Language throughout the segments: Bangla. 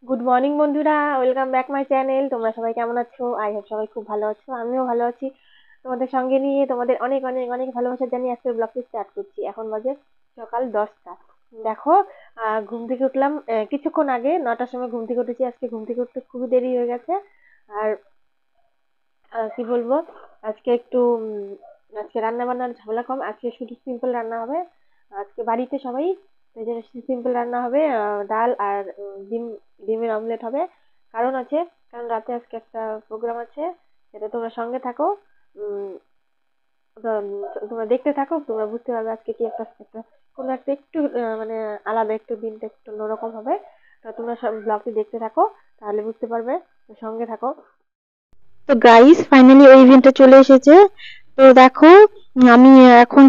গুড মর্নিং বন্ধুরা, ওয়েলকাম ব্যাক মাই চ্যানেল। তোমরা সবাই কেমন আছো? আই হোপ সবাই খুব ভালো আছো, আমিও ভালো আছি। তোমাদের সঙ্গে নিয়ে তোমাদের অনেক অনেক অনেক ভালোবাসা জানিয়ে আজকে ব্লগটি স্টার্ট করছি। এখন বাজে সকাল 10টা। দেখো, ঘুম থেকে উঠলাম কিছুক্ষণ আগে, 9টার সময় ঘুম থেকে উঠেছি। আজকে ঘুম থেকে উঠতে খুবই দেরি হয়ে গেছে। আর কি বলবো, আজকে একটু আজকে রান্না বান্নার ঝামেলা কম, আজকে শুধু সিম্পল রান্না হবে। আজকে বাড়িতে সবাই, এই জন্য সিম্পল রান্না হবে। ডাল আর ডিমের অমলেট হবে। কারণ আছে, কারণ রাতে আজকে একটা প্রোগ্রাম আছে, সেটা তোমরা সঙ্গে থাকো। উম, তোমরা দেখতে থাকো, তোমরা বুঝতে পারবে আজকে কি একটা একটা কোনো একটা একটু মানে আলাদা, একটু দিনটা একটু অন্যরকম হবে। তো তোমরা সব ব্লগটি দেখতে থাকো, তাহলে বুঝতে পারবে। তো সঙ্গে থাকো। তো গাইস, ফাইনালি ওই ইভেন্টটা চলে এসেছে। তো দেখো, আমি এখন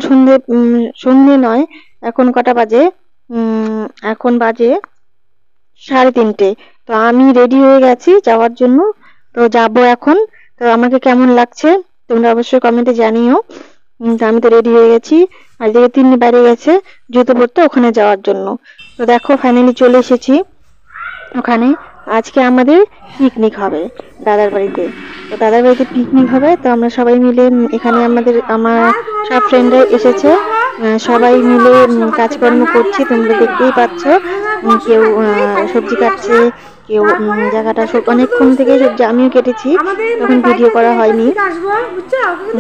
সন্ধে নয়, এখন কটা বাজে? উম এখন বাজে 3:30। তো আমি রেডি হয়ে গেছি যাওয়ার জন্য। তো যাব এখন। তো আমাকে কেমন লাগছে তোমরা অবশ্যই কমেন্টে জানিও। তো আমি তো রেডি হয়ে গেছি। আর এদিকে তিন্নি বাইরে গেছে জুতো পরতে, ওখানে যাওয়ার জন্য। তো দেখো, ফাইনালি চলে এসেছি ওখানে। আজকে আমাদের পিকনিক হবে দাদার বাড়িতে। তো দাদার বাড়িতে পিকনিক হবে, তো আমরা সবাই মিলে এখানে আমার সব ফ্রেন্ডরা এসেছে। সবাই মিলে কাজকর্ম করছি, তোমরা দেখতেই পাচ্ছ। কেউ সবজি কাটছে, কেউ জায়গাটা সব অনেকক্ষণ থেকে সবজি আমিও কেটেছি, তখন ভিডিও করা হয়নি।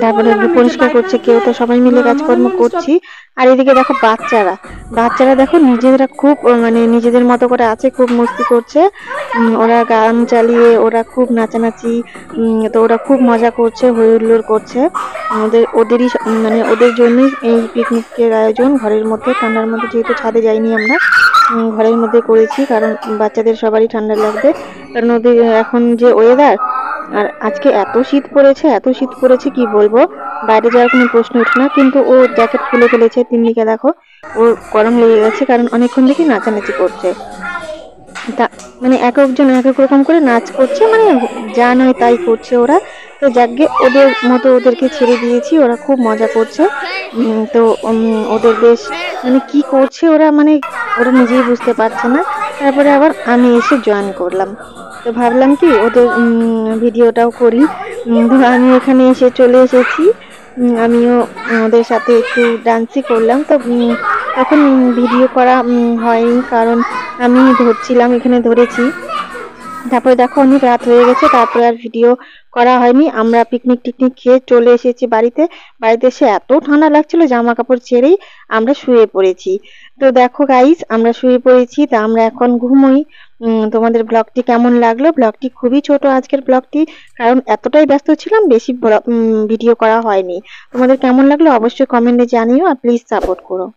তারপরে পরিষ্কার করছে কেউ, তো সবাই মিলে কাজকর্ম করছি। আর এদিকে দেখো বাচ্চারা, দেখো নিজেরা খুব মানে নিজেদের মতো করে আছে, খুব মস্তি করছে। ওরা গান চালিয়ে ওরা খুব নাচানাচি, তো ওরা খুব মজা করছে, হই হুল্লোড় করছে। ওদেরই মানে ওদের জন্যই এই পিকনিকের আয়োজন। ঘরের মধ্যে, ঠান্ডার মধ্যে, যেহেতু ছাদে যাইনি আমরা, ঘরের মধ্যে করেছি, কারণ বাচ্চাদের সবারই ঠান্ডা লাগবে। কারণ ওদের এখন যে ওয়েদার, আর আজকে এত শীত পড়েছে, এত শীত পড়েছে কি বলবো, বাইরে যাওয়ার কোনো প্রশ্ন ওঠে না। কিন্তু ও জ্যাকেট খুলে ফেলেছে, তিন্নিকে দেখো, ওর গরম লেগে গেছে, কারণ অনেকক্ষণ থেকে নাচানাচি করছে। তা মানে এক একজন এক এক রকম করে নাচ করছে, মানে যা নয় তাই করছে ওরা। তো যাকগে, ওদের মতো ওদেরকে ছেড়ে দিয়েছি, ওরা খুব মজা করছে। তো ওদের বেশ মানে কি করছে ওরা, মানে ওরা নিজেই বুঝতে পারছে না। তারপরে আবার আমি এসে জয়েন করলাম। তো ভাবলাম কি ওদের ভিডিওটাও করি। তো আমি এখানে এসে চলে এসেছি। আমিও ওদের সাথে একটু ডান্সই করলাম। তো তখন ভিডিও করা হয়নি, কারণ আমি ধরছিলাম, এখানে ধরেছি। তারপরে দেখো অনেক রাত হয়ে গেছে, তারপরে আর ভিডিও করা হয়নি। আমরা পিকনিক টিকনিক খেয়ে চলে এসেছি বাড়িতে। বাড়িতে এসে এত ঠান্ডা লাগছিল, জামা কাপড় ছেড়েই আমরা শুয়ে পড়েছি। তো দেখো গাইস, আমরা শুয়ে পড়েছি, তা আমরা এখন ঘুমোই। তোমাদের ব্লগটি কেমন লাগলো? ব্লগটি খুবই ছোট আজকের ব্লগটি, কারণ এতটাই ব্যস্ত ছিলাম, বেশি ভিডিও করা হয়নি। তোমাদের কেমন লাগলো অবশ্যই কমেন্টে জানিও, আর প্লিজ সাপোর্ট করো।